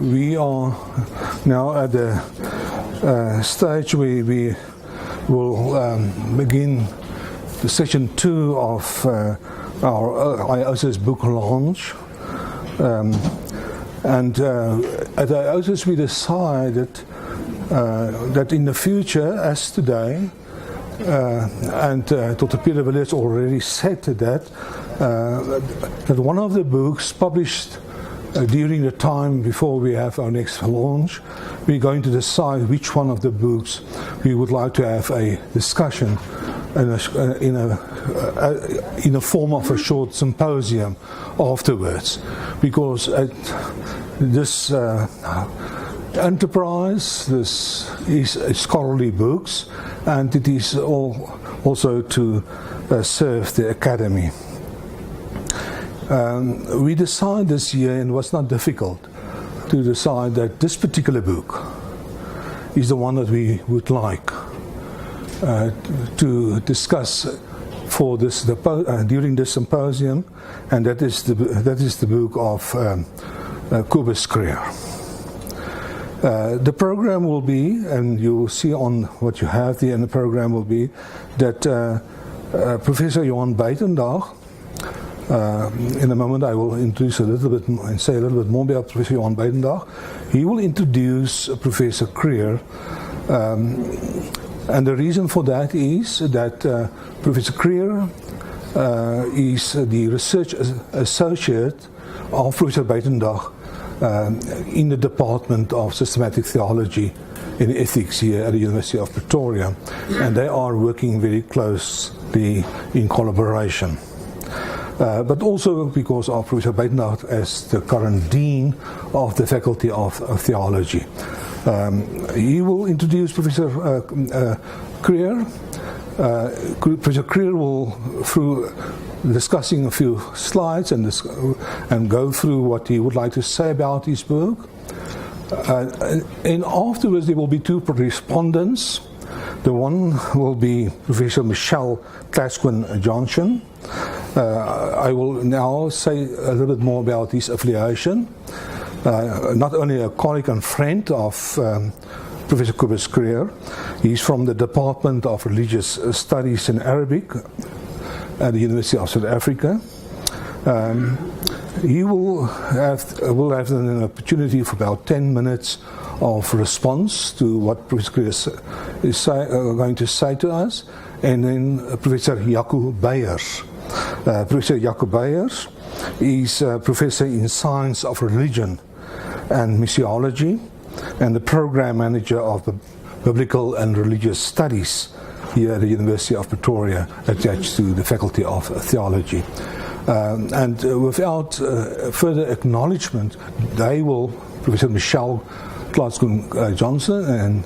We are now at the stage where we will begin the session 2 of our AOSIS book launch. And at AOSIS we decided that in the future, as today, and Dr. Peter Villiers already said that one of the books published during the time before we have our next launch, we're going to decide which one of the books we would like to have a discussion in a form of a short symposium afterwards, because this enterprise, this is scholarly books, and it is also to serve the academy. We decided this year, and it was not difficult to decide, that this particular book is the one that we would like to discuss for this during this symposium, and that is the book of Krüger. The program will be, and you will see on what you have there in the program, will be that Professor Johan Buitendag, in a moment I will introduce a little bit and say a little bit more about Professor Johan Buitendag. He will introduce Professor Krüger, and the reason for that is that Professor Krüger is the research associate of Professor Buitendag in the Department of Systematic Theology and Ethics here at the University of Pretoria, and they are working very closely in collaboration. But also because of Professor Buitendag as the current Dean of the Faculty of Theology. He will introduce Professor Krüger. Professor Krüger will, through discussing a few slides and go through what he would like to say about his book. And afterwards there will be 2 respondents. The one will be Professor Michelle Klasquin-Johnson. I will now say a little bit more about his affiliation. Not only a colleague and friend of Professor Krüger, he's from the Department of Religious Studies in Arabic at the University of South Africa. He will have an opportunity for about 10 minutes of response to what Professor Krüger is going to say to us, and then Professor Jaco Beyers. Professor Jaco Beyers is Professor in Science of Religion and Missiology, and the Program Manager of the Biblical and Religious Studies here at the University of Pretoria, attached to the Faculty of Theology. And without further acknowledgement, Professor Michelle Klasquin-Johnson and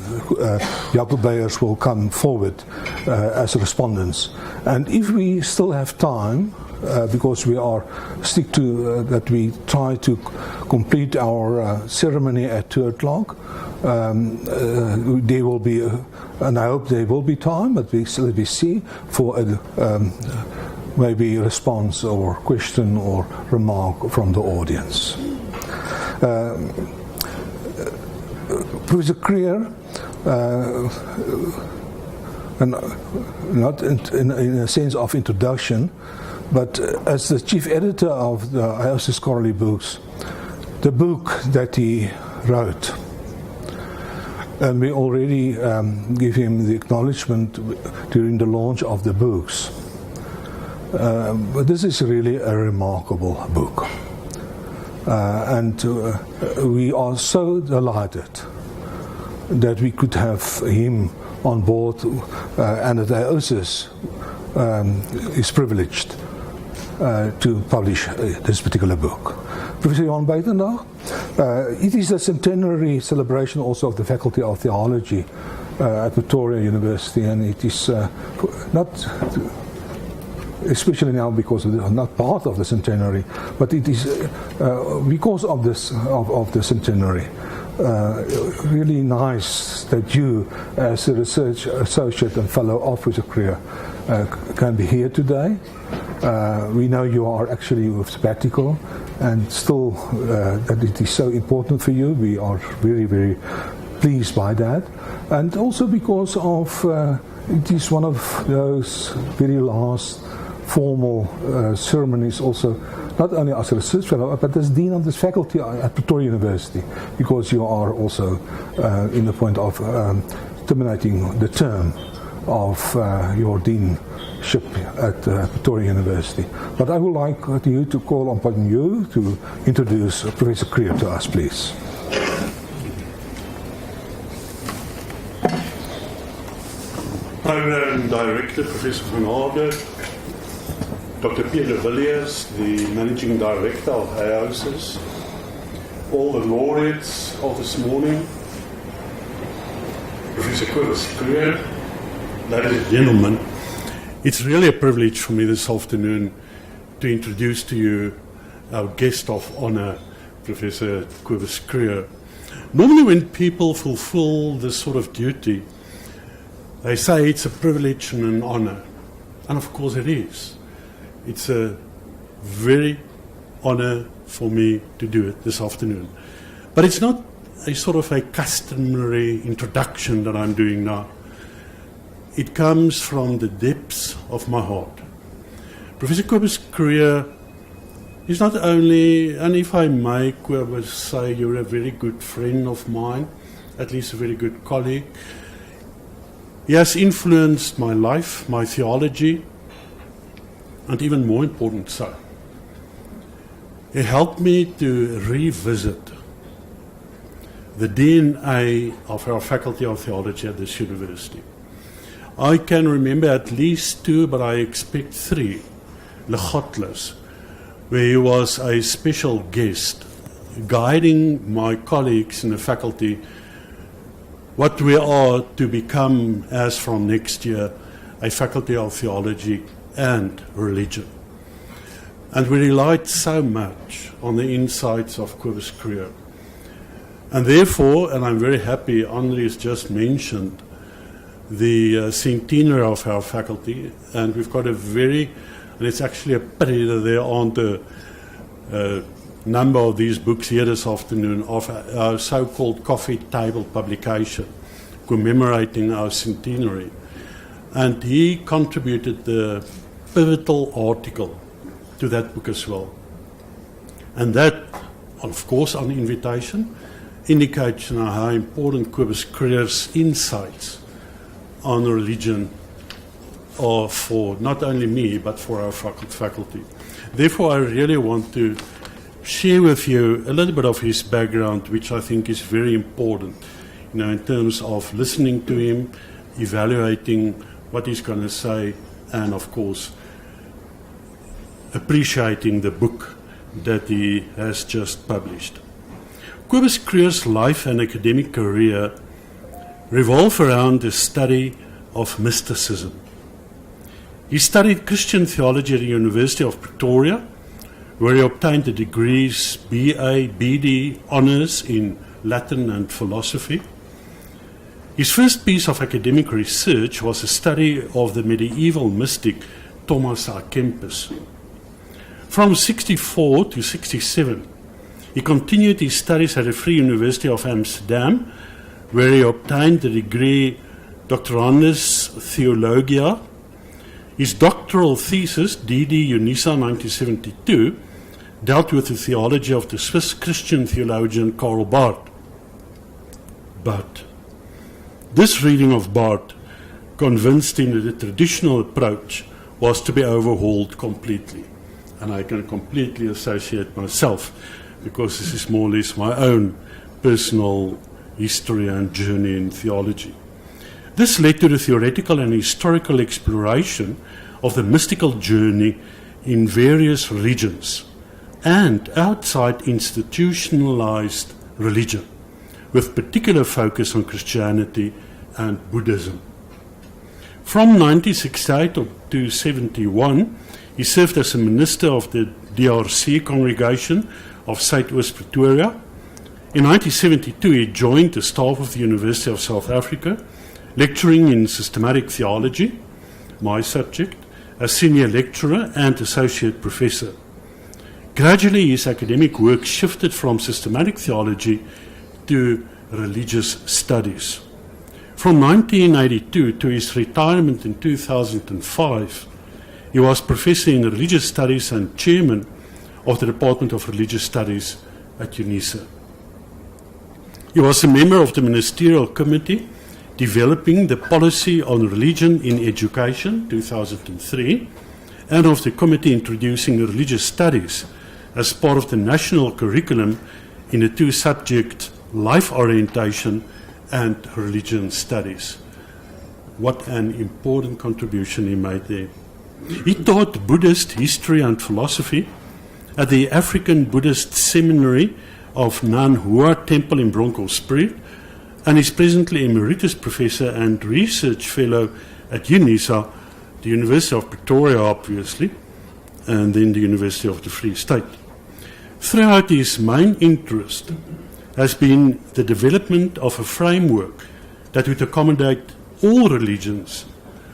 Jaco Beyers will come forward as respondents. And if we still have time, because we are stick to that we try to complete our ceremony at 2 o'clock, there will be, and I hope there will be time, but we see for maybe a response or question or remark from the audience. Professor Krüger, and not in a sense of introduction, but as the chief editor of the AOSIS scholarly books, the book that he wrote, and we already gave him the acknowledgement during the launch of the books. But this is really a remarkable book, and we are so delighted that we could have him on board, and that AOSIS is privileged to publish this particular book. Professor Johan Buitendag, it is a centenary celebration also of the Faculty of Theology at Pretoria University, and it is not, especially now because it is not part of the centenary, but it is because of this of the centenary. Really nice that you, as a research associate and fellow of Professor Krüger, can be here today, We know you are actually with sabbatical, and still that it is so important for you. We are very, very pleased by that, and also because of it is one of those very last formal ceremonies also, not only as a research fellow, but as dean of this faculty at Pretoria University, because you are also in the point of terminating the term of your deanship at Pretoria University. But I would like you to call upon you to introduce Professor Krüger to us, please. Program Director, Professor Van Aarde, Dr. Peter Villiers, the Managing Director of AOSIS, all the laureates of this morning, Professor Krüger, ladies and gentlemen, it's really a privilege for me this afternoon to introduce to you our guest of honor, Professor Krüger. Normally when people fulfill this sort of duty, they say it's a privilege and an honor, and of course it is. It's a very honor for me to do it this afternoon. But it's not a sort of a customary introduction that I'm doing now. It comes from the depths of my heart. Professor Krüger is not only, and if I may, Kobus, say you're a very good friend of mine, at least a very good colleague. He has influenced my life, my theology, and even more important so, he helped me to revisit the DNA of our Faculty of Theology at this university. I can remember at least 2, but I expect 3, Legotlas, where he was a special guest, guiding my colleagues in the faculty what we are to become as from next year, a Faculty of Theology and Religion. And we relied so much on the insights of Kobus Krüger. And therefore, and I'm very happy, Henri has just mentioned the centenary of our faculty, and we've got a very, and it's actually a pity that there aren't a number of these books here this afternoon of our so-called coffee table publication commemorating our centenary. And he contributed the pivotal article to that book as well. And that, of course, on invitation, indicates how important Kobus Krüger's insights on religion are for not only me, but for our faculty. Therefore, I really want to share with you a little bit of his background, which I think is very important, in terms of listening to him, evaluating what he's going to say, and of course, appreciating the book that he has just published. Kobus Krüger's life and academic career revolve around the study of mysticism. He studied Christian theology at the University of Pretoria, where he obtained the degrees BA, BD, honours in Latin and philosophy. His first piece of academic research was a study of the medieval mystic Thomas à Kempis. From 64 to 67, he continued his studies at the Free University of Amsterdam, where he obtained the degree Doctorandus Theologia. His doctoral thesis, D.D. Unisa 1972, dealt with the theology of the Swiss Christian theologian Karl Barth. But this reading of Barth convinced him that the traditional approach was to be overhauled completely. And I can completely associate myself, because this is more or less my own personal history and journey in theology. This led to the theoretical and historical exploration of the mystical journey in various religions and outside institutionalized religion, with particular focus on Christianity and Buddhism. From 1968 to 71, he served as a minister of the DRC congregation of Suidoost Pretoria. In 1972, he joined the staff of the University of South Africa, lecturing in systematic theology, my subject, as senior lecturer and associate professor. Gradually, his academic work shifted from systematic theology to religious studies. From 1982 to his retirement in 2005, he was professor in religious studies and chairman of the Department of Religious Studies at UNISA. He was a member of the Ministerial Committee developing the Policy on Religion in Education, 2003, and of the Committee introducing religious studies as part of the national curriculum in the two subjects, life orientation and religion studies. What an important contribution he made there. He taught Buddhist history and philosophy at the African Buddhist Seminary of Nan Hua Temple in Bronkhorstspruit, and is presently Emeritus Professor and Research Fellow at UNISA, the University of Pretoria, obviously, and then the University of the Free State. Throughout his main interest has been the development of a framework that would accommodate all religions,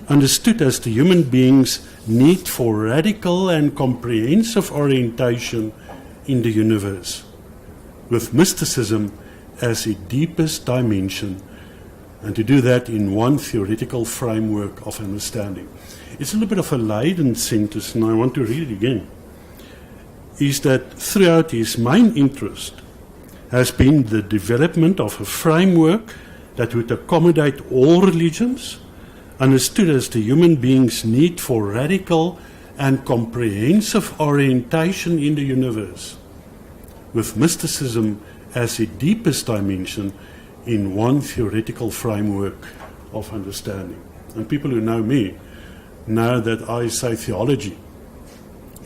understood as the human being's need for radical and comprehensive orientation in the universe, with mysticism as its deepest dimension, and to do that in one theoretical framework of understanding. It's a little bit of a Leiden sentence, and I want to read it again. Is that throughout his main interest has been the development of a framework that would accommodate all religions, understood as the human being's need for radical and comprehensive orientation in the universe, with mysticism as its deepest dimension in one theoretical framework of understanding. And people who know me know that I say theology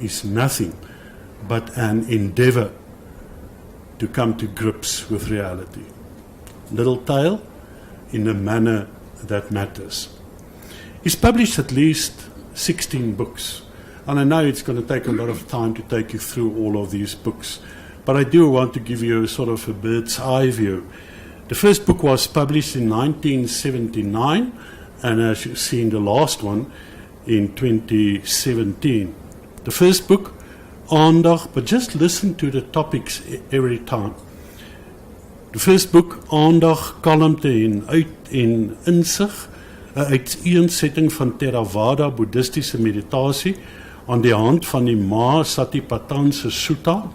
is nothing but an endeavor to come to grips with reality. Little tale in a manner that matters. He's published at least 16 books, and I know it's going to take a lot of time to take you through all of these books, but I do want to give you sort of a bird's eye view. The first book was published in 1979, and as you see in the last one, in 2017. The first book, Aandag, but just listen to the topics every time. The first book, Aandag, Kalmte en Insig, 'n uiteensetting van Theravada boeddhistiese meditasie aan die hand van die Ma Satipatthana se Sutta.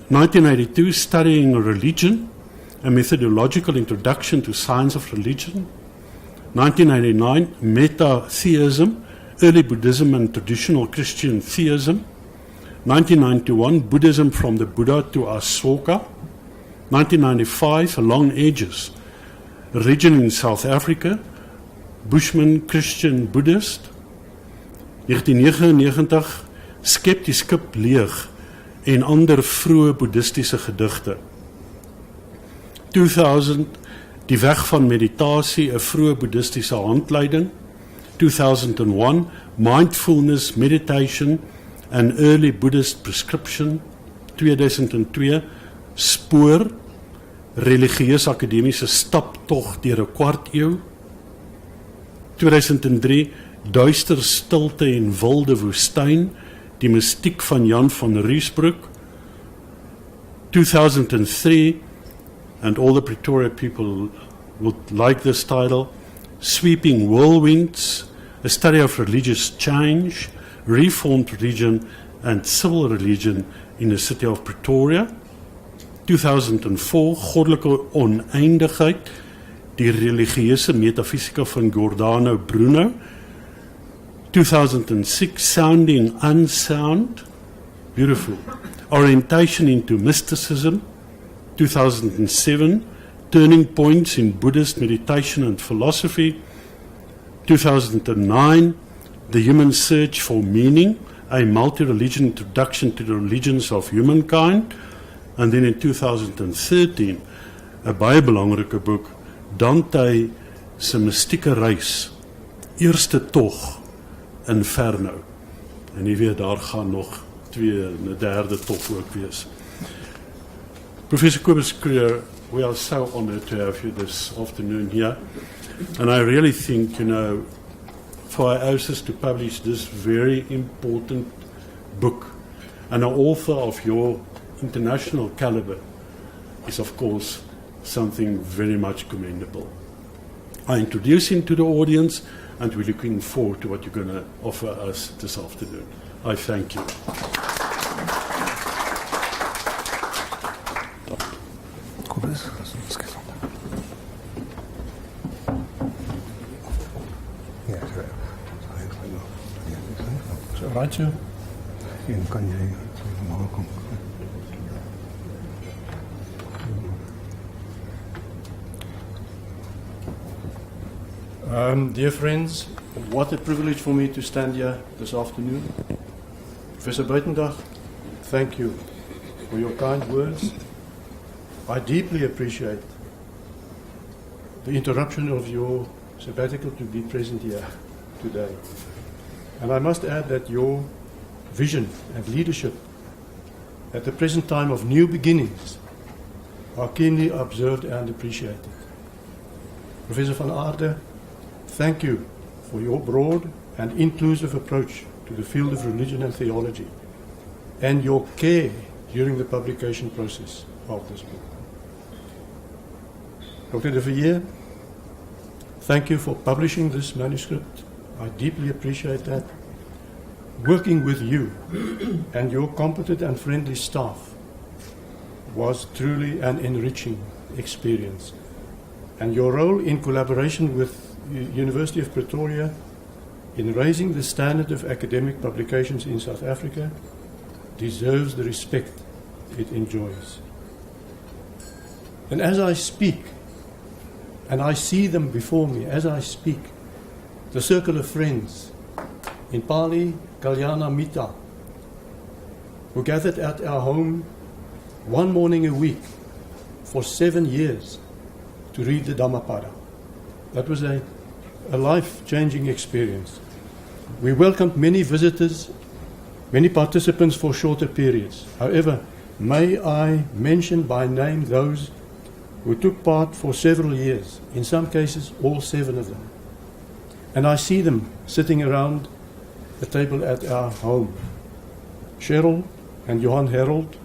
1982, Studying Religion, a methodological introduction to science of religion. 1989, Meta-Theism, Early Buddhism and Traditional Christian Theism. 1991, Buddhism from the Buddha to Ashoka. 1995, Along Edges, Religion in South Africa, Bushman Christian Buddhist. 1999, Skep die skip leeg en ander vroeë boeddhistiese gedigte. 2000, Die weg van meditasie, 'n vroeë boeddhistiese handleiding. 2001, Mindfulness, Meditation, an Early Buddhist Prescription. 2002, Spoor, religieus akademiese staptog deur 'n kwart eeu. 2003, Duister stilte en wilde woestyn, die mystiek van Jan van Ruysbroek. 2003, and all the Pretoria people would like this title, Sweeping Whirlwinds, a study of religious change, reformed religion and civil religion in the city of Pretoria. 2004, Goddelike oneindigheid, die religieuse metafisika van Giordano Bruno. 2006, Sounding Unsound, beautiful, Orientation into Mysticism. 2007, Turning Points in Buddhist Meditation and Philosophy. 2009, The Human Search for Meaning, a multi-religion introduction to the religions of humankind. And then in 2013, 'n baie belangrike boek, Dante se mystieke reis, eerste tog, Inferno. En jy weet, daar gaan nog 2 en 'n derde tog ook wees. Professor Kobus Krüger, we are so honored to have you this afternoon here. And I really think, for AOSIS to publish this very important book. And an author of your international caliber is, of course, something very much commendable. I introduce him to the audience, and we're looking forward to what you're going to offer us this afternoon. I thank you. Right, sir. Kan jy maar kom. Dear friends, what a privilege for me to stand here this afternoon. Professor Buitendag, thank you for your kind words. I deeply appreciate the interruption of your sabbatical to be present here today. And I must add that your vision and leadership at the present time of new beginnings are keenly observed and appreciated. Professor van Aarde, thank you for your broad and inclusive approach to the field of religion and theology and your care during the publication process of this book. Dr. de Villiers, thank you for publishing this manuscript. I deeply appreciate that. Working with you and your competent and friendly staff was truly an enriching experience. And your role in collaboration with the University of Pretoria in raising the standard of academic publications in South Africa deserves the respect it enjoys. And as I speak, and I see them before me as I speak, the circle of friends, in Pali, Kalyana Mita, who gathered at our home one morning a week for 7 years to read the Dhammapada. That was a life-changing experience. We welcomed many visitors, many participants for shorter periods. However, may I mention by name those who took part for several years, in some cases all 7 of them. And I see them sitting around the table at our home. Cheryl and Johan Herold,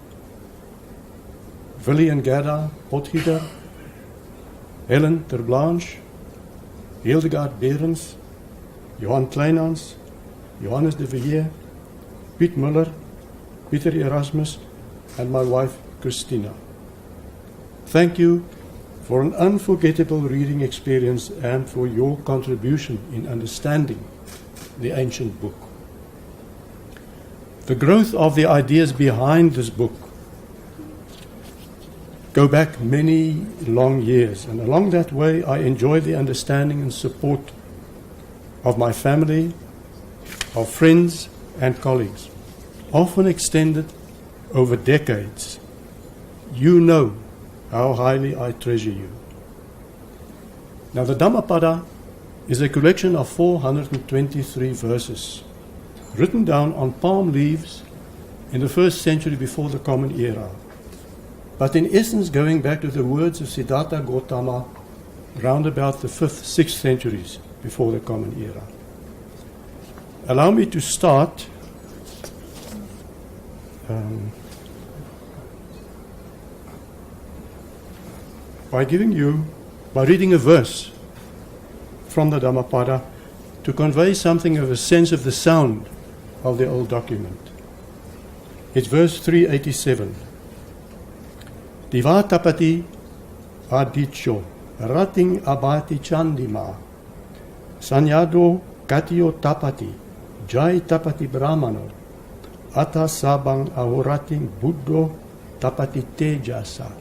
Willie and Gerda Potgieter, Helen ter Blanche, Hildegard Berens, Johan Kleinans, Johannes de Villiers, Piet Muller, Pieter Erasmus, and my wife Christina. Thank you for an unforgettable reading experience and for your contribution in understanding the ancient book. The growth of the ideas behind this book go back many long years, and along that way I enjoy the understanding and support of my family, of friends and colleagues, often extended over decades. You know how highly I treasure you. Now, the Dhammapada is a collection of 423 verses written down on palm leaves in the 1st century before the Common Era, but in essence going back to the words of Siddhartha Gautama round about the 5th, 6th centuries before the Common Era. Allow me to start by reading a verse from the Dhammapada to convey something of a sense of the sound of the old document. It's verse 387. Diva tapati adicho rating abati chandima sanyado katio tapati jai tapati brahmano ata sabang ahorating buddho tapati tejasa.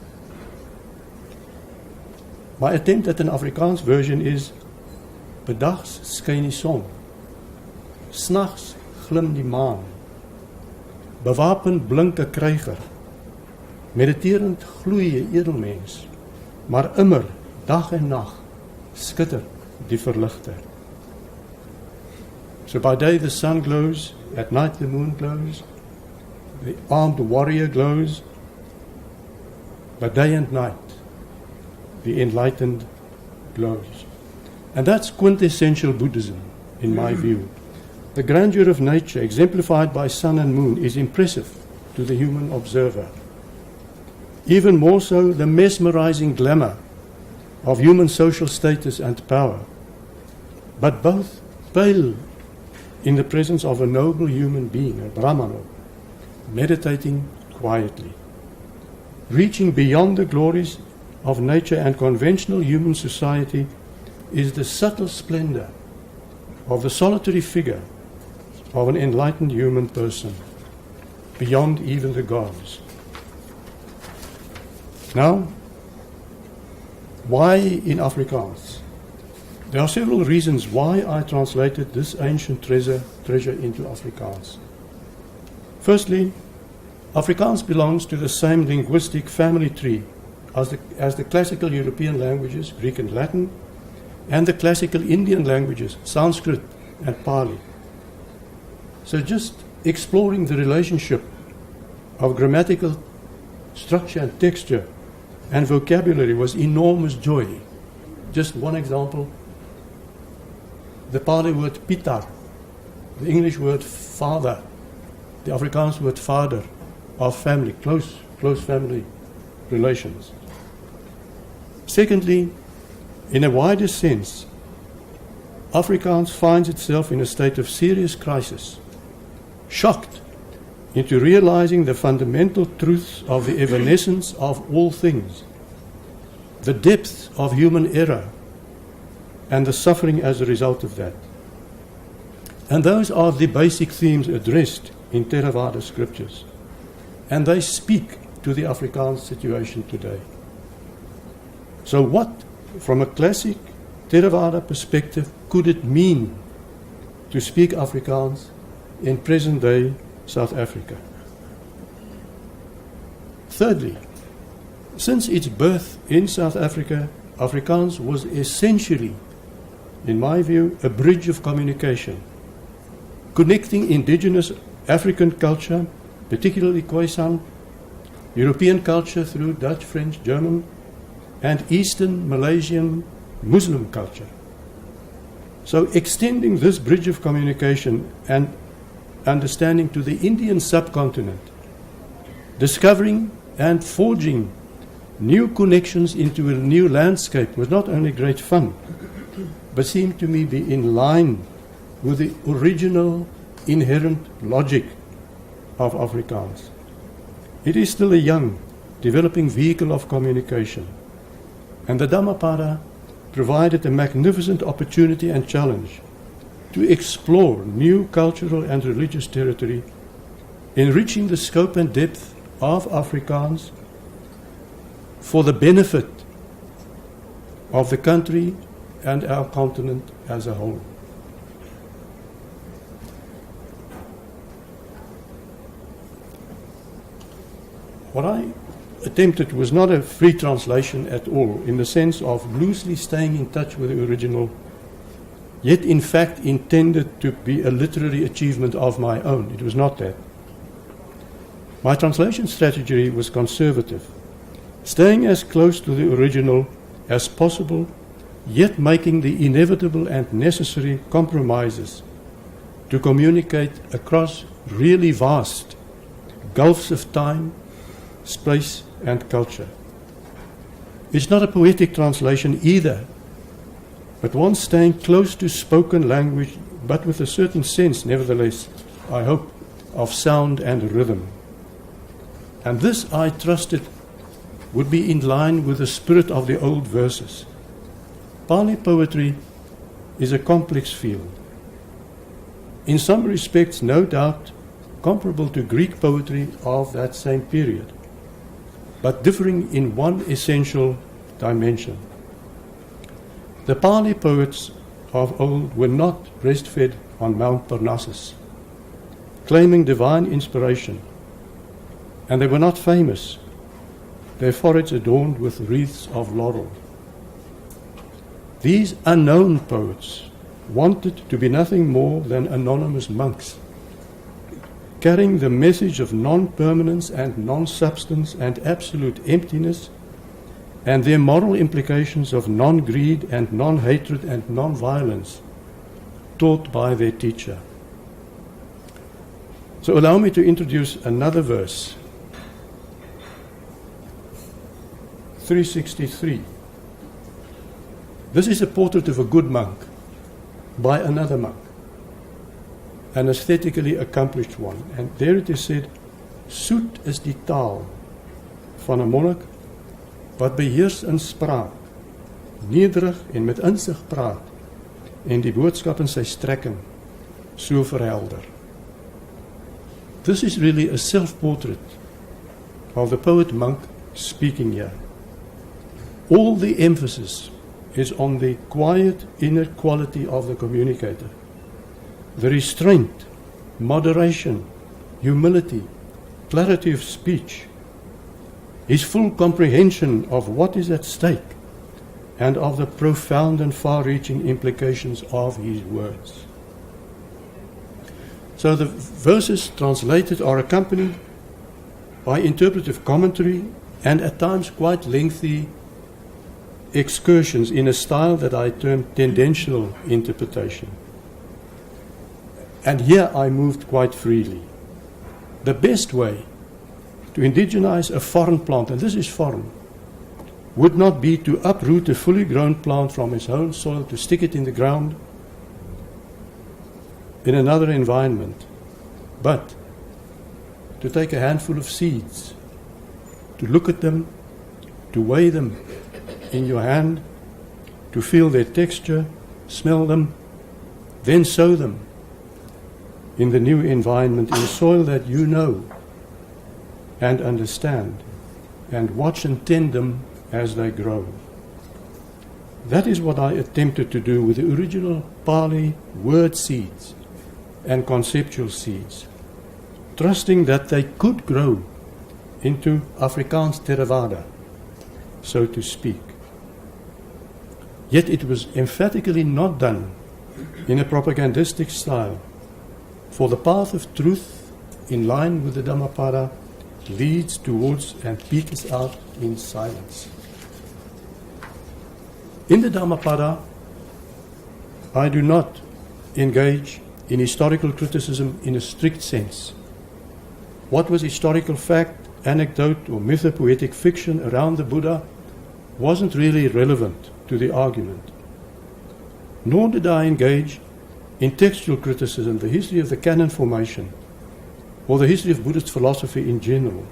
My attempt at an Afrikaans version is: bedags skyn die son, s'nags glim die maan, bewapen blink 'n kryger, mediterend gloei 'n edelmens, maar immer dag en nag skitter die verligter. So by day the sun glows, at night the moon glows, the armed warrior glows, but day and night the enlightened glows. And that's quintessential Buddhism. in my view. The grandeur of nature, exemplified by sun and moon, is impressive to the human observer. Even more so, the mesmerizing glamour of human social status and power. But both pale in the presence of a noble human being, a Brahmana, meditating quietly. Reaching beyond the glories of nature and conventional human society is the subtle splendor of the solitary figure of an enlightened human person, beyond even the gods. Now, why in Afrikaans? There are several reasons why I translated this ancient treasure into Afrikaans. Firstly, Afrikaans belongs to the same linguistic family tree as the classical European languages, Greek and Latin, and the classical Indian languages, Sanskrit and Pali. So just exploring the relationship of grammatical structure and texture and vocabulary was enormous joy. Just one example, the Pali word pitar, the English word father, the Afrikaans word vader, of family, close family relations. Secondly, in a wider sense, Afrikaans finds itself in a state of serious crisis, shocked into realizing the fundamental truths of the evanescence of all things, the depth of human error, and the suffering as a result of that. And those are the basic themes addressed in Theravada scriptures. And they speak to the Afrikaans situation today. So what, from a classic Theravada perspective, could it mean to speak Afrikaans in present-day South Africa? Thirdly, since its birth in South Africa, Afrikaans was essentially, in my view, a bridge of communication, connecting indigenous African culture, particularly Khoisan, European culture through Dutch, French, German, and Eastern Malaysian Muslim culture. So extending this bridge of communication and understanding to the Indian subcontinent, discovering and forging new connections into a new landscape was not only great fun, but seemed to me be in line with the original inherent logic of Afrikaans. It is still a young, developing vehicle of communication, and the Dhammapada provided a magnificent opportunity and challenge to explore new cultural and religious territory, enriching the scope and depth of Afrikaans for the benefit of the country and our continent as a whole. What I attempted was not a free translation at all, in the sense of loosely staying in touch with the original, yet in fact intended to be a literary achievement of my own. It was not that. My translation strategy was conservative, staying as close to the original as possible, yet making the inevitable and necessary compromises to communicate across really vast gulfs of time, space, and culture. It's not a poetic translation either, but one staying close to spoken language, but with a certain sense, nevertheless, I hope, of sound and rhythm. And this, I trusted, would be in line with the spirit of the old verses. Pali poetry is a complex field. In some respects, no doubt, comparable to Greek poetry of that same period, but differing in one essential dimension. The Pali poets of old were not breastfed on Mount Parnassus, claiming divine inspiration, and they were not famous, their foreheads adorned with wreaths of laurel. These unknown poets wanted to be nothing more than anonymous monks, carrying the message of non-permanence and non-substance and absolute emptiness, and their moral implications of non-greed and non-hatred and non-violence taught by their teacher. So allow me to introduce another verse. 363. This is a portrait of a good monk by another monk, an aesthetically accomplished one. And there it is said, soet is die taal van 'n monnik wat beheers in spraak, nederig en met insig praat en die boodskap in sy strekking so verhelder. This is really a self-portrait of the poet monk speaking here. All the emphasis is on the quiet inner quality of the communicator, the restraint, moderation, humility, clarity of speech, his full comprehension of what is at stake and of the profound and far-reaching implications of his words. So the verses translated are accompanied by interpretive commentary and at times quite lengthy excursions in a style that I term tendential interpretation. And here I moved quite freely. The best way to indigenize a foreign plant, and this is foreign, would not be to uproot a fully grown plant from its own soil, to stick it in the ground in another environment, but to take a handful of seeds, to look at them, to weigh them in your hand, to feel their texture, smell them, then sow them in the new environment, in soil that you know and understand, and watch and tend them as they grow. That is what I attempted to do with the original Pali word seeds and conceptual seeds, trusting that they could grow into Afrikaans Theravada, so to speak. Yet it was emphatically not done in a propagandistic style, for the path of truth, in line with the Dhammapada, leads towards and peaks out in silence. In the Dhammapada, I do not engage in historical criticism in a strict sense. What was historical fact, anecdote, or mythopoetic fiction around the Buddha wasn't really relevant to the argument. Nor did I engage in textual criticism, the history of the canon formation, or the history of Buddhist philosophy in general.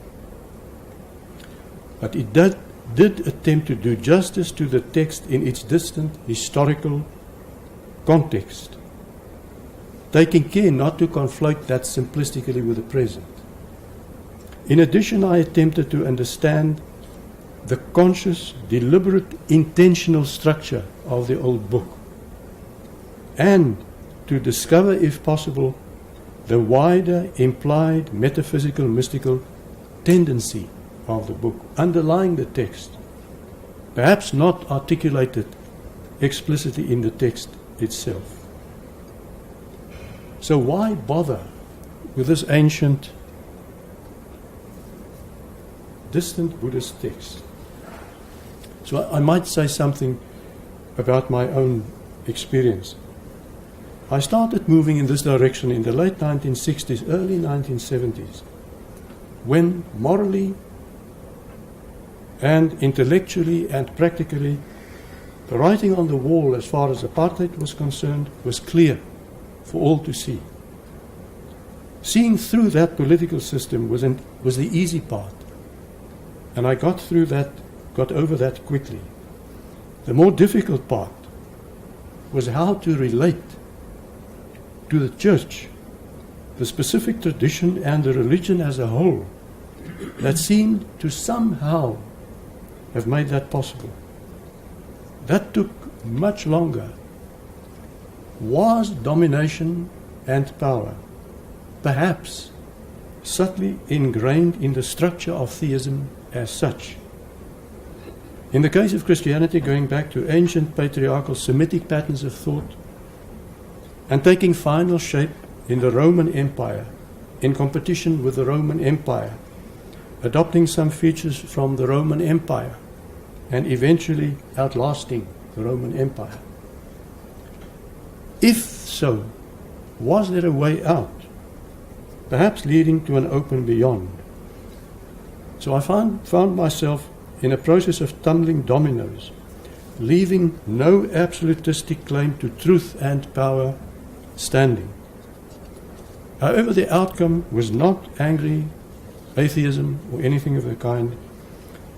But it did attempt to do justice to the text in its distant historical context, taking care not to conflate that simplistically with the present. In addition, I attempted to understand the conscious, deliberate, intentional structure of the old book, and to discover, if possible, the wider implied metaphysical, mystical tendency of the book underlying the text, perhaps not articulated explicitly in the text itself. So why bother with this ancient, distant Buddhist text? So I might say something about my own experience. I started moving in this direction in the late 1960s, early 1970s, when morally and intellectually and practically the writing on the wall as far as apartheid was concerned was clear for all to see. Seeing through that political system was the easy part, and I got over that quickly. The more difficult part was how to relate to the church, the specific tradition and the religion as a whole that seemed to somehow have made that possible. That took much longer. Was domination and power perhaps subtly ingrained in the structure of theism as such? In the case of Christianity, going back to ancient patriarchal Semitic patterns of thought, and taking final shape in the Roman Empire, in competition with the Roman Empire, adopting some features from the Roman Empire, and eventually outlasting the Roman Empire. If so, was there a way out, perhaps leading to an open beyond? So I found myself in a process of tumbling dominoes, leaving no absolutistic claim to truth and power standing. However, the outcome was not angry atheism or anything of the kind,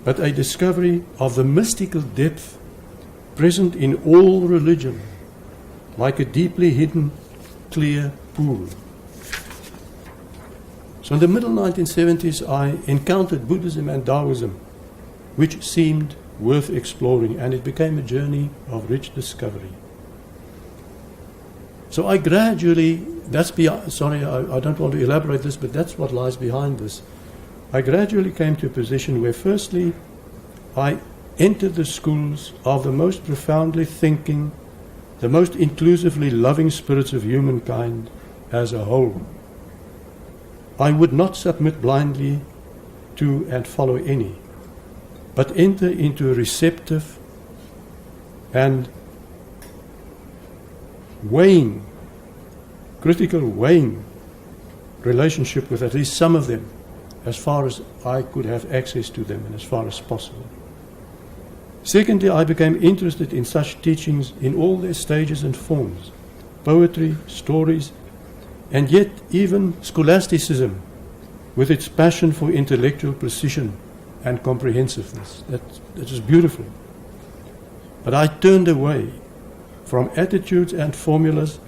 but a discovery of the mystical depth present in all religion, like a deeply hidden, clear pool. So in the middle 1970s, I encountered Buddhism and Taoism, which seemed worth exploring, and it became a journey of rich discovery. So I gradually, I don't want to elaborate this, but that's what lies behind this. I gradually came to a position where firstly, I entered the schools of the most profoundly thinking, the most inclusively loving spirits of humankind as a whole. I would not submit blindly to and follow any, but enter into a receptive and critical weighing relationship with at least some of them, as far as I could have access to them and as far as possible. Secondly, I became interested in such teachings in all their stages and forms, poetry, stories, and yet even scholasticism, with its passion for intellectual precision and comprehensiveness. That is beautiful. But I turned away from attitudes and formulas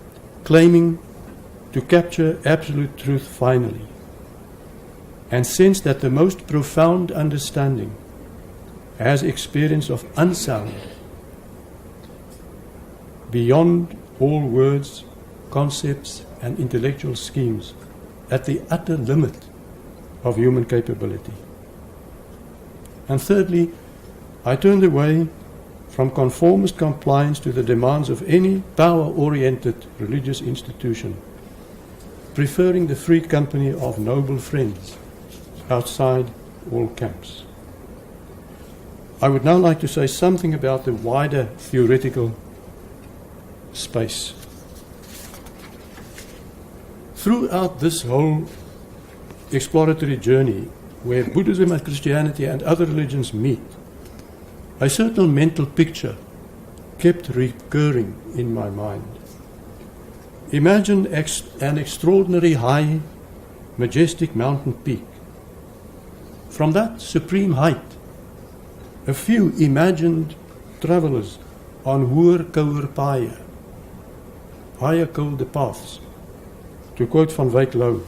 claiming to capture absolute truth finally, and sensed that the most profound understanding has experience of unsound, beyond all words, concepts, and intellectual schemes, at the utter limit of human capability. And thirdly, I turned away from conformist compliance to the demands of any power-oriented religious institution, preferring the free company of noble friends outside all camps. I would now like to say something about the wider theoretical space. Throughout this whole exploratory journey, where Buddhism and Christianity and other religions meet, a certain mental picture kept recurring in my mind. Imagine an extraordinary high, majestic mountain peak. From that supreme height, a few imagined travelers on hoër kouer paaie, higher colder paths, to quote Van Wyk Lou,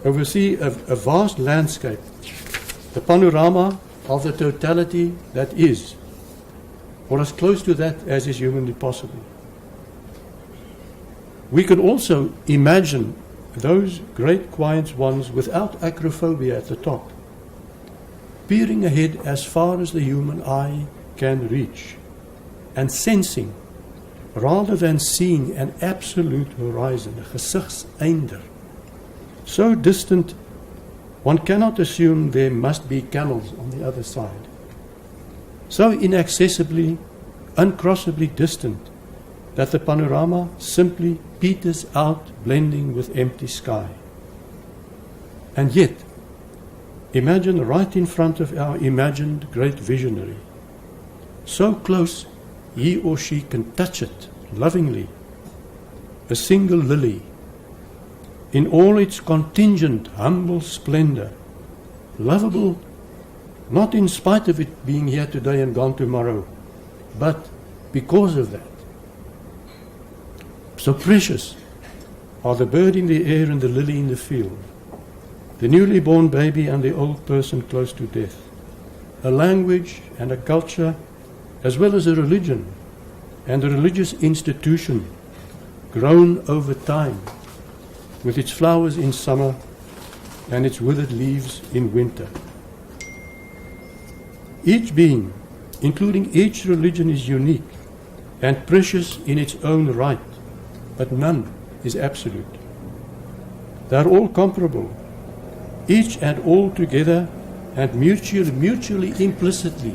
oversee a vast landscape, the panorama of the totality that is, or as close to that as is humanly possible. We can also imagine those great quiet ones without acrophobia at the top, peering ahead as far as the human eye can reach, and sensing, rather than seeing, an absolute horizon, a gesichtseinder, so distant one cannot assume there must be camels on the other side, so inaccessibly, uncrossably distant that the panorama simply peters out, blending with empty sky. And yet, imagine right in front of our imagined great visionary, so close he or she can touch it lovingly, a single lily, in all its contingent, humble splendor, lovable, not in spite of it being here today and gone tomorrow, but because of that. So precious are the bird in the air and the lily in the field, the newly born baby and the old person close to death, a language and a culture, as well as a religion and a religious institution, grown over time, with its flowers in summer and its withered leaves in winter. Each being, including each religion, is unique and precious in its own right, but none is absolute. They are all comparable, each and all together, and mutually, implicitly.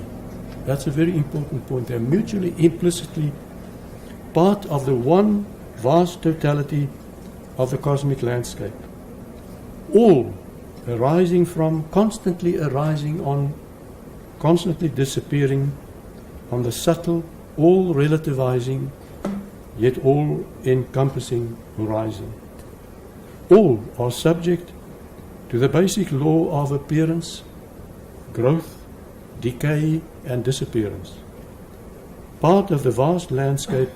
That's a very important point. They are mutually, implicitly part of the one vast totality of the cosmic landscape. All arising from, constantly arising on, constantly disappearing on the subtle, all relativizing, yet all encompassing horizon. All are subject to the basic law of appearance, growth, decay, and disappearance. Part of the vast landscape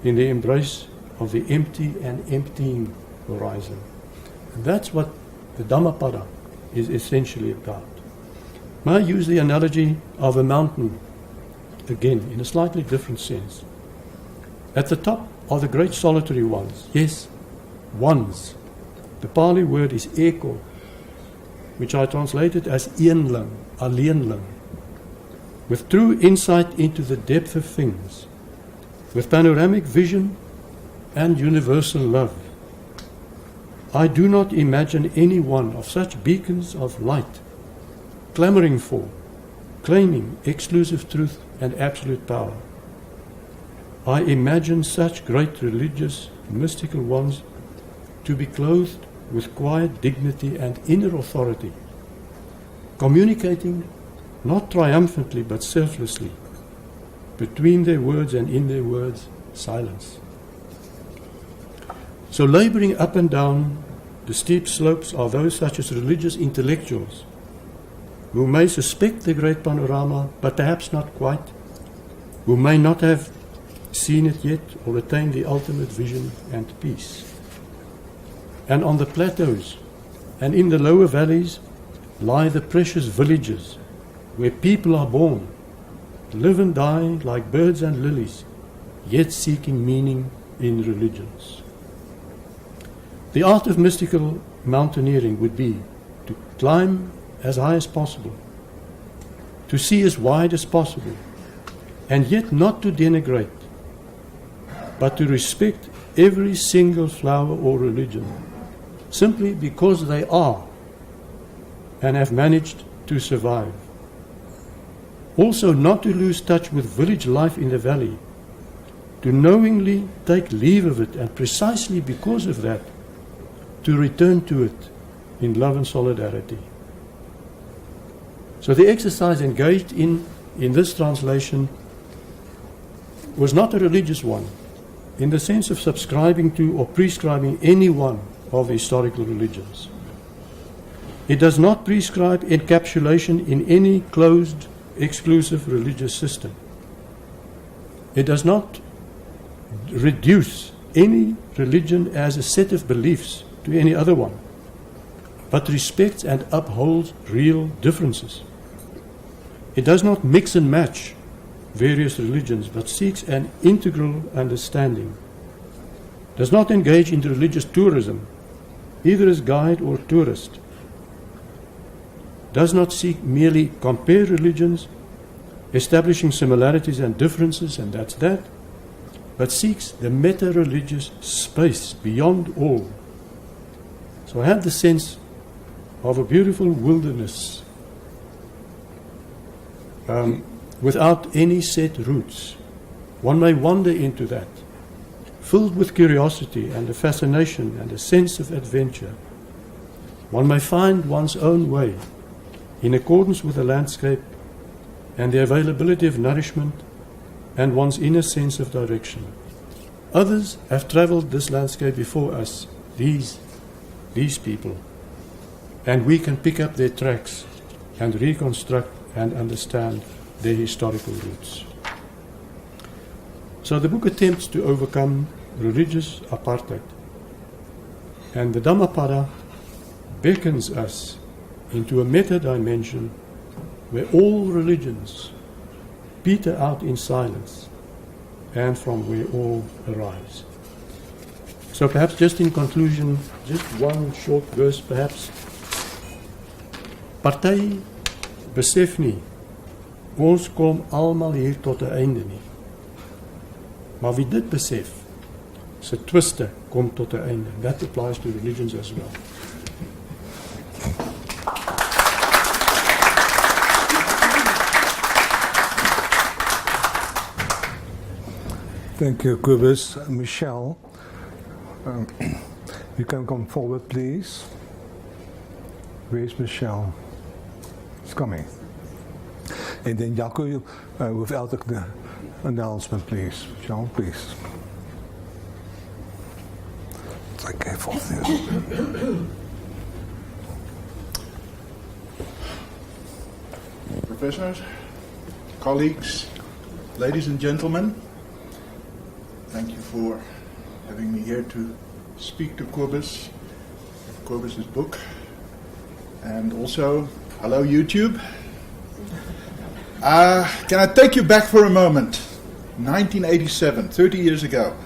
in the embrace of the empty and emptying horizon. And that's what the Dhammapada is essentially about. May I use the analogy of a mountain again in a slightly different sense. At the top are the great solitary ones. Yes, ones. The Pali word is eko, which I translated as eenling, alleenling, with true insight into the depth of things, with panoramic vision and universal love. I do not imagine any one of such beacons of light clamoring for, claiming exclusive truth and absolute power. I imagine such great religious, mystical ones to be clothed with quiet dignity and inner authority, communicating not triumphantly but selflessly, between their words and in their words, silence. So laboring up and down the steep slopes are those such as religious intellectuals who may suspect the great panorama, but perhaps not quite, who may not have seen it yet or attained the ultimate vision and peace. And on the plateaus and in the lower valleys lie the precious villages where people are born, live and die like birds and lilies, yet seeking meaning in religions. The art of mystical mountaineering would be to climb as high as possible, to see as wide as possible, and yet not to denigrate, but to respect every single flower or religion, simply because they are and have managed to survive. Also not to lose touch with village life in the valley, to knowingly take leave of it, and precisely because of that, to return to it in love and solidarity. So the exercise engaged in this translation was not a religious one, in the sense of subscribing to or prescribing any one of the historical religions. It does not prescribe encapsulation in any closed, exclusive religious system. It does not reduce any religion as a set of beliefs to any other one, but respects and upholds real differences. It does not mix and match various religions, but seeks an integral understanding. Does not engage in religious tourism, either as guide or tourist. Does not seek merely compare religions, establishing similarities and differences, and that's that, but seeks the meta-religious space beyond all. So I had the sense of a beautiful wilderness without any set routes. One may wander into that, filled with curiosity and a fascination and a sense of adventure. One may find one's own way in accordance with the landscape and the availability of nourishment and one's inner sense of direction. Others have traveled this landscape before us, these people, and we can pick up their tracks and reconstruct and understand their historical roots. So the book attempts to overcome religious apartheid, and the Dhammapada beckons us into a meta-dimension where all religions peter out in silence and from where all arise. So perhaps just in conclusion, just one short verse perhaps. Party besef nie, ons kom almal hier tot 'n einde nie. Maar wie dit besef, sy twiste kom tot 'n einde. That applies to religions as well. Thank you, Kobus. Michelle, you can come forward, please. Where's Michelle? It's coming. And then Jaco, without the announcement, please. Michelle, please. It's okay for you. Professors, colleagues, ladies and gentlemen, thank you for having me here to speak to Kobus's book. And also, hello YouTube. Can I take you back for a moment? 1987, 30 years ago.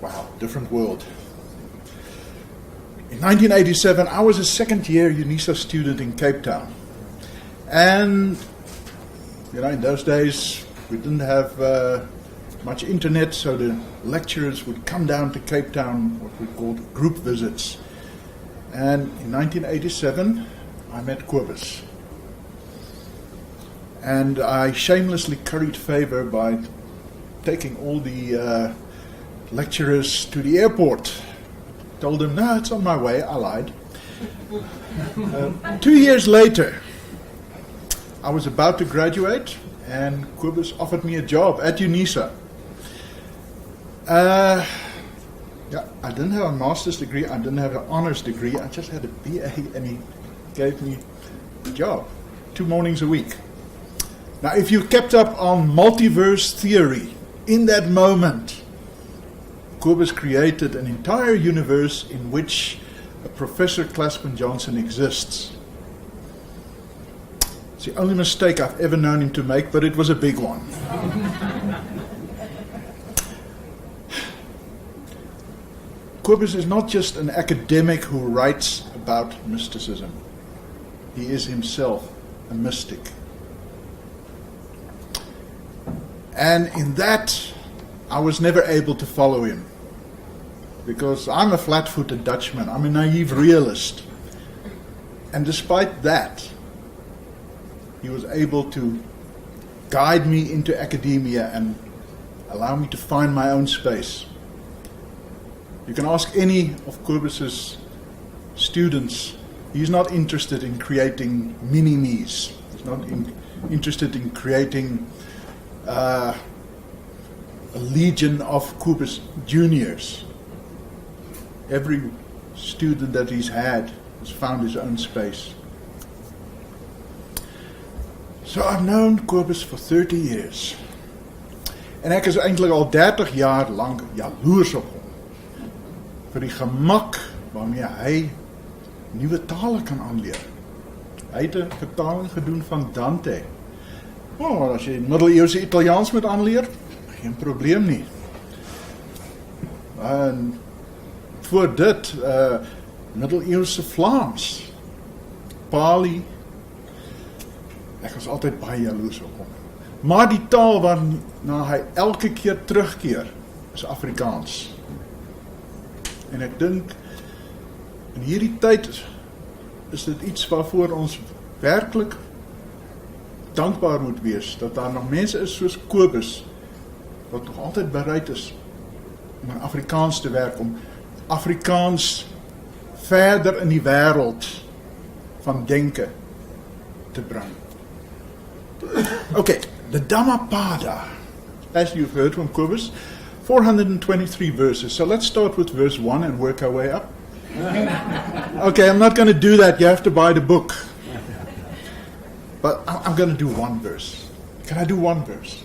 Wow, different world. In 1987, I was a second-year UNISA student in Cape Town. And, in those days, we didn't have much internet, so the lecturers would come down to Cape Town, what we called group visits. And in 1987, I met Kobus. And I shamelessly curried favor by taking all the lecturers to the airport. Told them, no, it's on my way. I lied. 2 years later, I was about to graduate, and Kobus offered me a job at UNISA. I didn't have a master's degree, I didn't have an honors degree, I just had a BA, and he gave me a job, 2 mornings a week. Now, if you kept up on multiverse theory, in that moment, Kobus created an entire universe in which a Professor Claspin Johnson exists. It's the only mistake I've ever known him to make, but it was a big one. Kobus is not just an academic who writes about mysticism. He is himself a mystic. And in that, I was never able to follow him. Because I'm a flat-footed Dutchman. I'm a naive realist. And despite that, he was able to guide me into academia and allow me to find my own space. You can ask any of Kobus's students. He's not interested in creating mini-me's. He's not interested in creating a legion of Kobus juniors. Every student that he's had has found his own space. So I've known Kobus for 30 years. En ek is eintlik al 30 jaar lank jaloers op hom. Vir die gemak waarmee hy nuwe tale kan aanleer. Hy het 'n vertaling gedoen van Dante. As jy middeleeuse Italiaans moet aanleer, geen probleem nie. En voor dit, middeleeuse Vlaams, Pali. Ek was altyd baie jaloers op hom. Maar die taal waarna hy elke keer terugkeer, is Afrikaans. En ek dink, in hierdie tyd is dit iets waarvoor ons werklik dankbaar moet wees, dat daar nog mense is soos Kobus, wat nog altyd bereid is om in Afrikaans te werk, om Afrikaans verder in die wêreld van denke te bring. Okay, the Dhammapada, as you've heard from Kobus, 423 verses. So let's start with verse 1 and work our way up. Okay, I'm not going to do that. You have to buy the book. But I'm going to do one verse. Can I do one verse?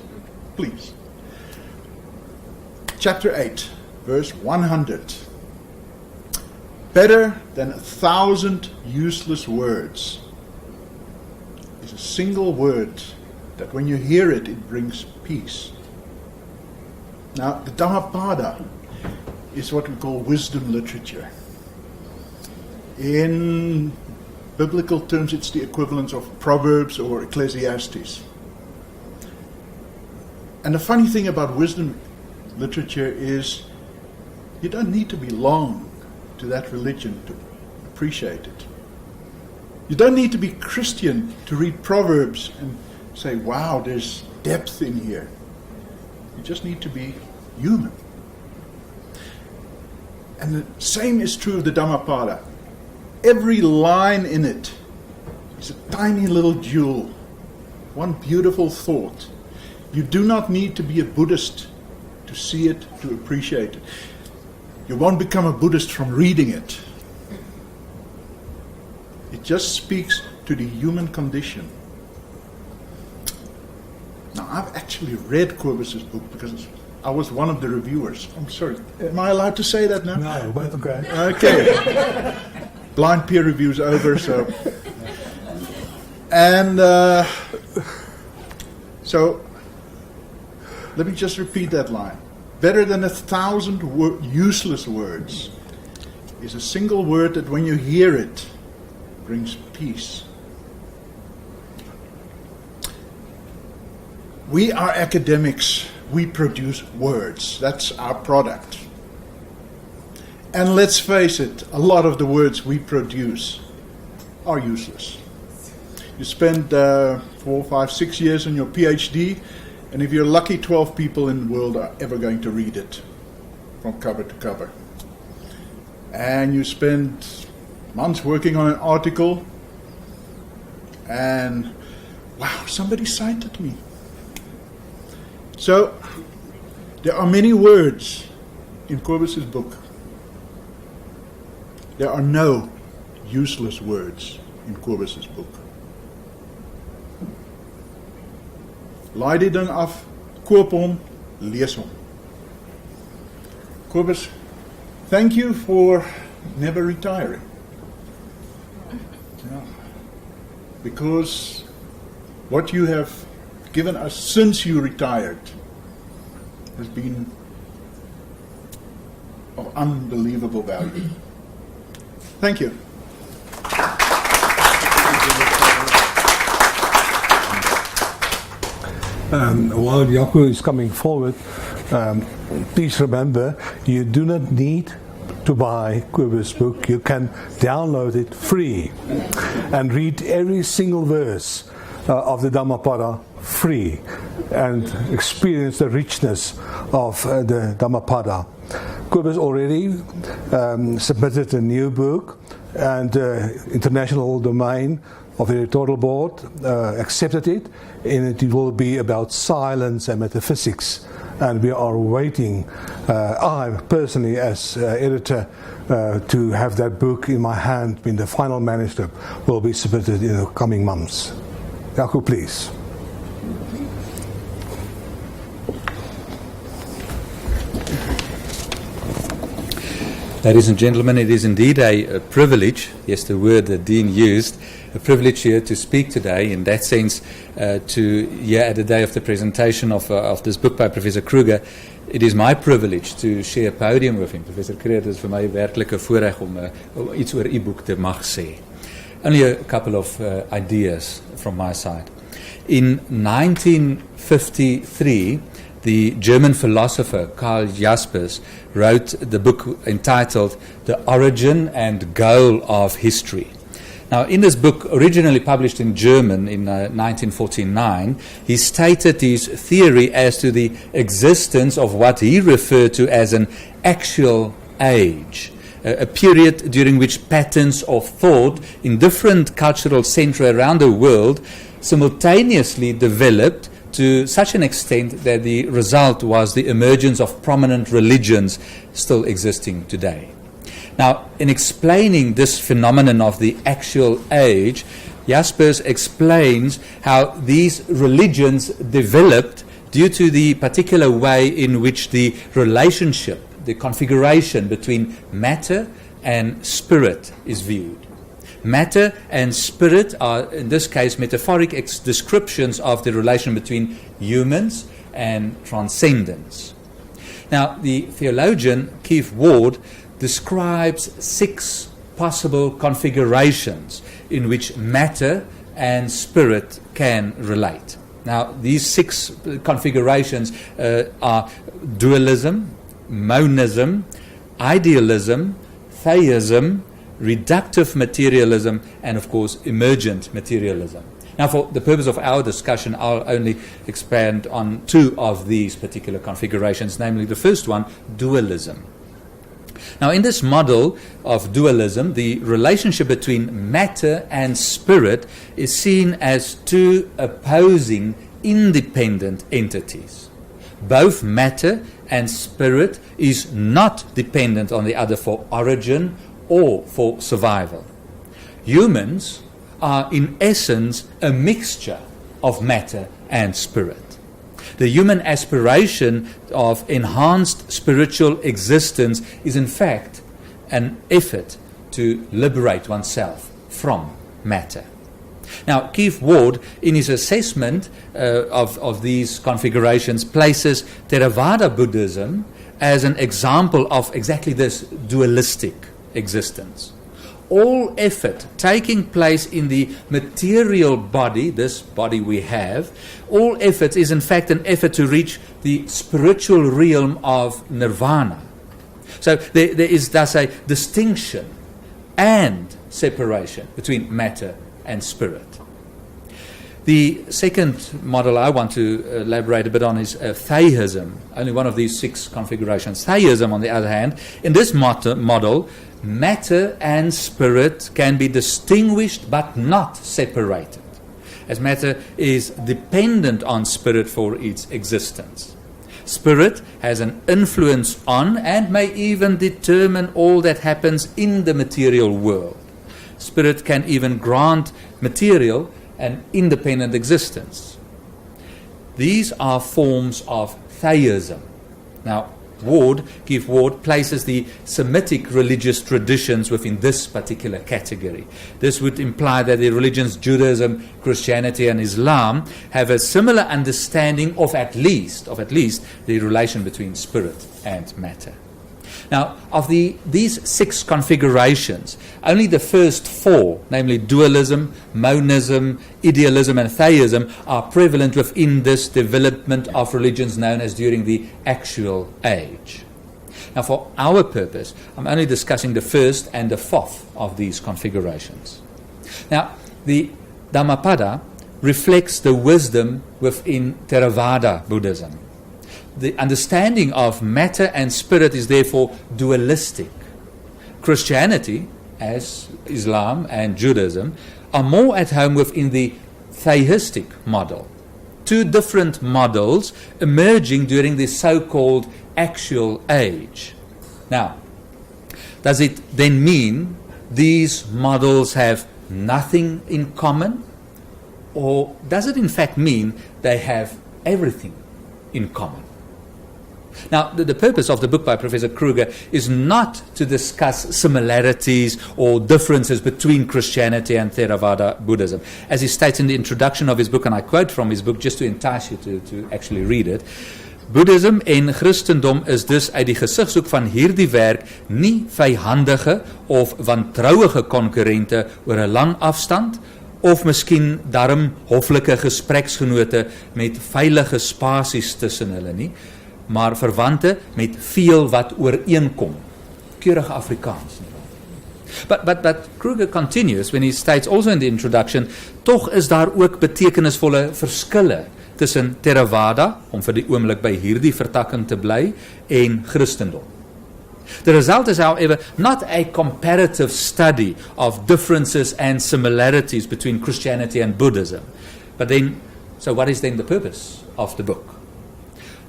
Please. Chapter 8, verse 100. Better than 1,000 useless words is a single word that when you hear it, it brings peace. Now, the Dhammapada is what we call wisdom literature. In biblical terms, it's the equivalent of Proverbs or Ecclesiastes. And the funny thing about wisdom literature is you don't need to belong to that religion to appreciate it. You don't need to be Christian to read Proverbs and say, wow, there's depth in here. You just need to be human. And the same is true of the Dhammapada. Every line in it is a tiny little jewel, one beautiful thought. You do not need to be a Buddhist to see it, to appreciate it. You won't become a Buddhist from reading it. It just speaks to the human condition. Now, I've actually read Krüger's book because I was one of the reviewers. I'm sorry, am I allowed to say that now? No, but okay. Okay. Blind peer review's over, so. And so, let me just repeat that line. Better than 1,000 useless words is a single word that when you hear it, brings peace. We are academics. We produce words. That's our product. And let's face it, a lot of the words we produce are useless. You spend 4, 5, 6 years on your PhD, and if you're lucky, 12 people in the world are ever going to read it from cover to cover. And you spend months working on an article, and wow, somebody cited me. So, there are many words in Krüger's book. There are no useless words in Krüger's book. Laai die ding af, koop hom, lees hom. Krüger, thank you for never retiring. Yeah. Because what you have given us since you retired has been of unbelievable value. Thank you. While Jaco is coming forward, please remember, you do not need to buy Krüger's book. You can download it free and read every single verse of the Dhammapada free and experience the richness of the Dhammapada. Krüger's already submitted a new book, and international domain of the editorial board accepted it, and it will be about silence and metaphysics. And we are waiting, I personally as editor, to have that book in my hand when the final manuscript will be submitted in the coming months. Jaco, please. Ladies and gentlemen, it is indeed a privilege, yes, the word that Dean used, a privilege here to speak today, in that sense, here at the day of the presentation of this book by Professor Krüger. It is my privilege to share a podium with him. Professor Krüger, dit is vir my werklik 'n voorreg om iets oor u boek te mag sê. Only a couple of ideas from my side. In 1953, the German philosopher Karl Jaspers wrote the book entitled The Origin and Goal of History. Now, in this book, originally published in German in 1949, he stated his theory as to the existence of what he referred to as an actual age, a period during which patterns of thought in different cultural centra around the world simultaneously developed to such an extent that the result was the emergence of prominent religions still existing today. Now, in explaining this phenomenon of the actual age, Jaspers explains how these religions developed due to the particular way in which the relationship, the configuration between matter and spirit is viewed. Matter and spirit are, in this case, metaphoric descriptions of the relation between humans and transcendence. Now, the theologian Keith Ward describes 6 possible configurations in which matter and spirit can relate. Now, these 6 configurations are dualism, monism, idealism, theism, reductive materialism, and of course emergent materialism. Now, for the purpose of our discussion, I'll only expand on two of these particular configurations, namely the first one, dualism. Now, in this model of dualism, the relationship between matter and spirit is seen as two opposing, independent entities. Both matter and spirit is not dependent on the other for origin or for survival. Humans are in essence a mixture of matter and spirit. The human aspiration of enhanced spiritual existence is in fact an effort to liberate oneself from matter. Now, Keith Ward, in his assessment of these configurations, places Theravada Buddhism as an example of exactly this dualistic existence. All effort taking place in the material body, this body we have, all effort is in fact an effort to reach the spiritual realm of nirvana. So there is thus a distinction and separation between matter and spirit. The second model I want to elaborate a bit on is theism, only one of these 6 configurations. Theism, on the other hand, in this model, matter and spirit can be distinguished but not separated, as matter is dependent on spirit for its existence. Spirit has an influence on and may even determine all that happens in the material world. Spirit can even grant material an independent existence. These are forms of theism. Now, Keith Ward places the Semitic religious traditions within this particular category. This would imply that the religions Judaism, Christianity and Islam have a similar understanding of at least the relation between spirit and matter. Now, of these 6 configurations, only the first 4, namely dualism, monism, idealism and theism, are prevalent within this development of religions known as during the actual age. Now, for our purpose, I'm only discussing the first and the 4th of these configurations. Now, the Dhammapada reflects the wisdom within Theravada Buddhism. The understanding of matter and spirit is therefore dualistic. Christianity, as Islam and Judaism, are more at home within the theistic model. 2 different models emerging during the so-called actual age. Now, does it then mean these models have nothing in common? Or does it in fact mean they have everything in common? Now, the purpose of the book by Professor Krüger is not to discuss similarities or differences between Christianity and Theravada Buddhism. As he states in the introduction of his book, and I quote from his book just to entice you to actually read it, Boeddhism en Christendom is dus uit die gesigshoek van hierdie werk nie vyhandige of wantrouige konkurrente oor 'n lang afstand, of miskien darm hoflike gespreksgenote met veilige spasies tussen hulle nie, maar verwante met veel wat ooreenkom. Keurige Afrikaans. But Krüger continues when he states also in the introduction, tog is daar ook betekenisvolle verskille tussen Theravada, om vir die oomblik by hierdie vertakking te bly, en Christendom. The result is, however, not a comparative study of differences and similarities between Christianity and Buddhism. But then, so what is then the purpose of the book?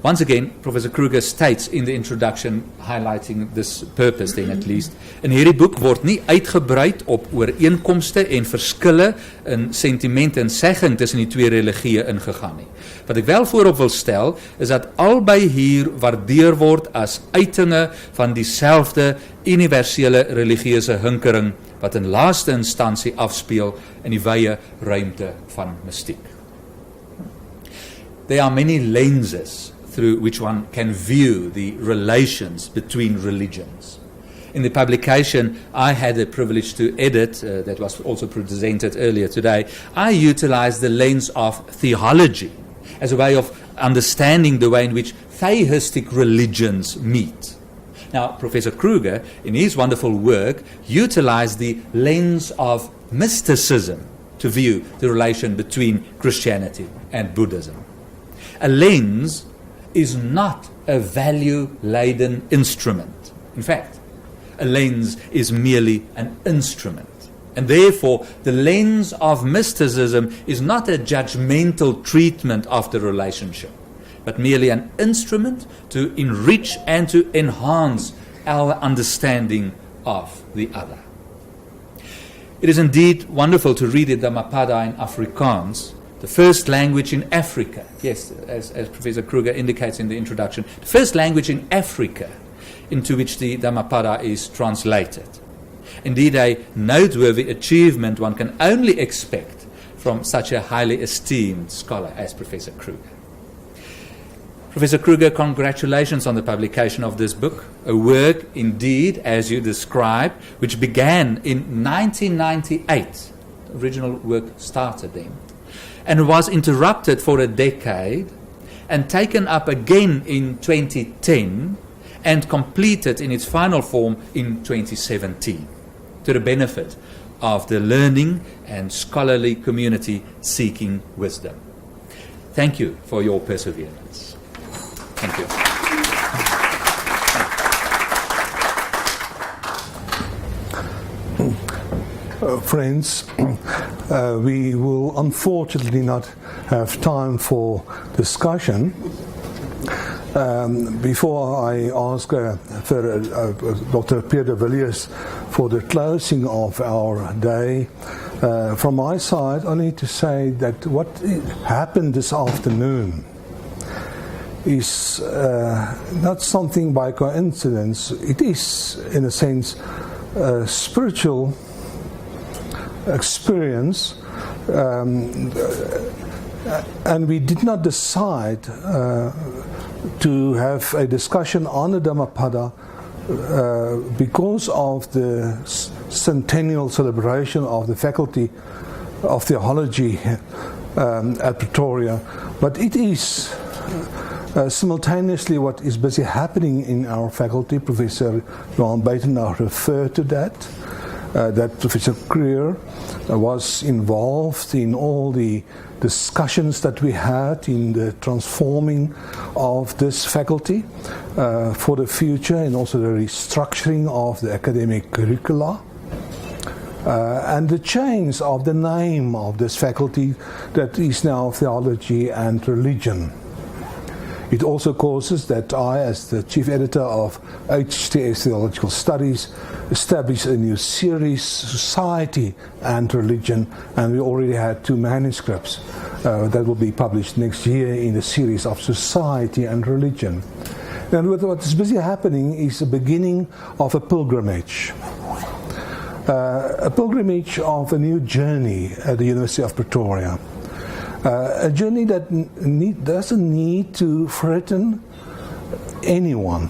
Once again, Professor Krüger states in the introduction, highlighting this purpose then at least, in hierdie boek word nie uitgebreid op ooreenkomste en verskille in sentiment en segging tussen die 2 religieë ingegaan nie. Wat ek wel voorop wil stel, is dat albei hier waardeer word as uitinge van dieselfde universele religieuse hinkering, wat in laaste instansie afspeel in die wye ruimte van mystiek. There are many lenses through which one can view the relations between religions. In the publication I had the privilege to edit, that was also presented earlier today, I utilized the lens of theology as a way of understanding the way in which theistic religions meet. Now, Professor Krüger, in his wonderful work, utilized the lens of mysticism to view the relation between Christianity and Buddhism. A lens is not a value-laden instrument. In fact, a lens is merely an instrument. And therefore, the lens of mysticism is not a judgmental treatment of the relationship, but merely an instrument to enrich and to enhance our understanding of the other. It is indeed wonderful to read the Dhammapada in Afrikaans, the first language in Africa. Yes, as Professor Krüger indicates in the introduction, the first language in Africa into which the Dhammapada is translated. Indeed, a noteworthy achievement one can only expect from such a highly esteemed scholar as Professor Krüger. Professor Krüger, congratulations on the publication of this book, a work indeed, as you described, which began in 1998. The original work started then, and was interrupted for a decade and taken up again in 2010 and completed in its final form in 2017 to the benefit of the learning and scholarly community seeking wisdom. Thank you for your perseverance. Thank you. Friends, we will unfortunately not have time for discussion. Before I ask Dr. Pierre de Villiers for the closing of our day, from my side, I need to say that what happened this afternoon is not something by coincidence. It is, in a sense, a spiritual experience, and we did not decide to have a discussion on the Dhammapada because of the centennial celebration of the Faculty of Theology at Pretoria, but it is simultaneously what is busy happening in our faculty. Professor Johan Buitendag referred to that Professor Krüger was involved in all the discussions that we had in the transforming of this faculty for the future, and also the restructuring of the academic curricula. And the change of the name of this faculty that is now Theology and Religion. It also causes that I, as the chief editor of HTS Theological Studies, established a new series, Society and Religion, and we already had 2 manuscripts that will be published next year in the series of Society and Religion. And what is busy happening is the beginning of a pilgrimage of a new journey at the University of Pretoria. A journey that doesn't need to threaten anyone.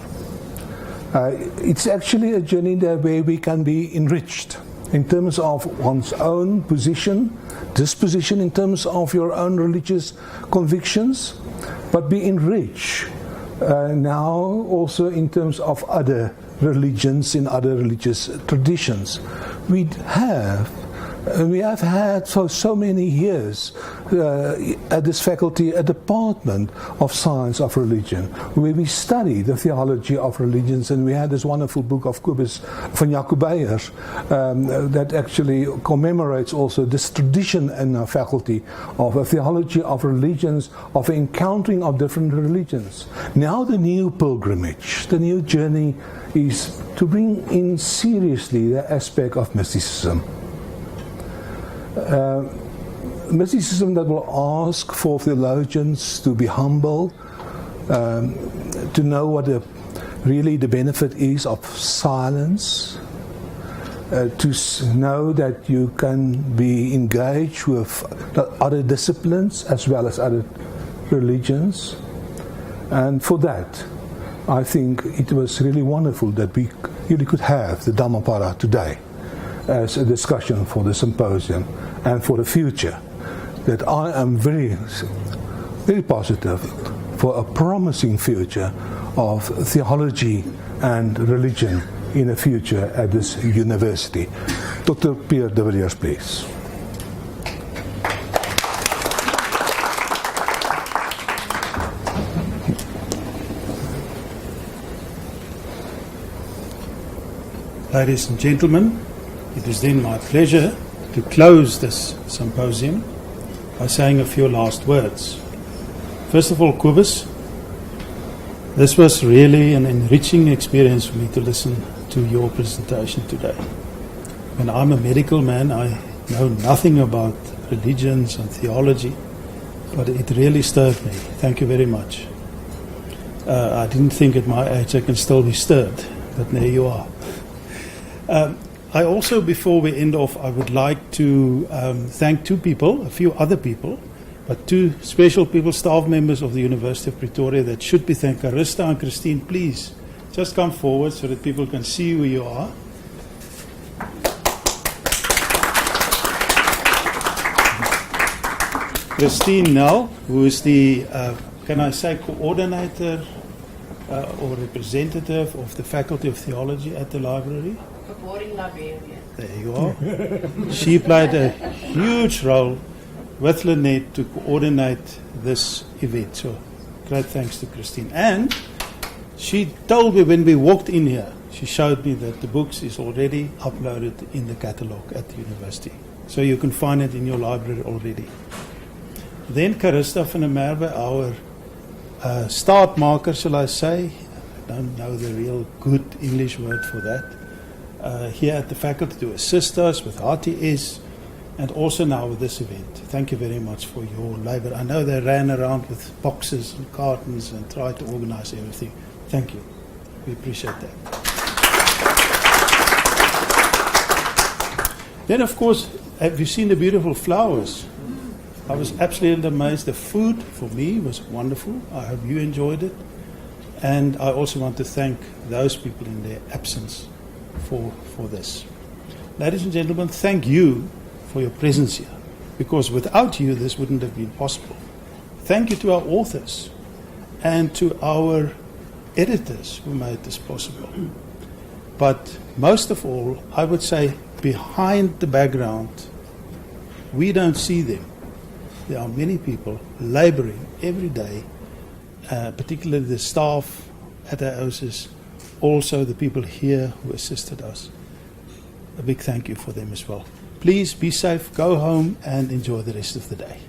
It's actually a journey where we can be enriched in terms of one's own disposition in terms of your own religious convictions, but be enriched now also in terms of other religions, in other religious traditions. We have had for so many years at this faculty a department of science of religion, where we study the theology of religions, and we had this wonderful book of Kobus van Jacob Beyers that actually commemorates also this tradition in our faculty of a theology of religions, of encountering of different religions. Now the new pilgrimage, the new journey is to bring in seriously the aspect of mysticism. Mysticism that will ask for theologians to be humble, to know what really the benefit is of silence, to know that you can be engaged with other disciplines as well as other religions. And for that, I think it was really wonderful that we really could have the Dhammapada today as a discussion for the symposium and for the future, that I am very, very positive for a promising future of theology and religion in the future at this university. Dr. Pierre de Villiers, please. Ladies and gentlemen, it is then my pleasure to close this symposium by saying a few last words. First of all, Kobus, this was really an enriching experience for me to listen to your presentation today. When I'm a medical man, I know nothing about religions and theology, but it really stirred me. Thank you very much. I didn't think at my age I can still be stirred, but there you are. I also, before we end off, I would like to thank two people, a few other people, but two special people, staff members of the University of Pretoria that should be thanked. Karista and Christine, please just come forward so that people can see who you are. Christine Nell, who is the, can I say, coordinator or representative of the Faculty of Theology at the library. Boring librarian. There you are. She played a huge role with Lynette to coordinate this event. So great thanks to Christine. And she told me when we walked in here, she showed me that the books is already uploaded in the catalogue at the university. So you can find it in your library already. Then Karista van der Merwe, our start marker, shall I say. I don't know the real good English word for that. Here at the faculty to assist us with RTS and also now with this event. Thank you very much for your labor. I know they ran around with boxes and cartons and tried to organize everything. Thank you. We appreciate that. Then, of course, have you seen the beautiful flowers? I was absolutely amazed. The food for me was wonderful. I hope you enjoyed it. And I also want to thank those people in their absence for this. Ladies and gentlemen, thank you for your presence here, because without you this wouldn't have been possible. Thank you to our authors and to our editors who made this possible. But most of all, I would say behind the background, we don't see them. There are many people laboring every day, particularly the staff at AOSIS, also the people here who assisted us. A big thank you for them as well. Please be safe, go home and enjoy the rest of the day.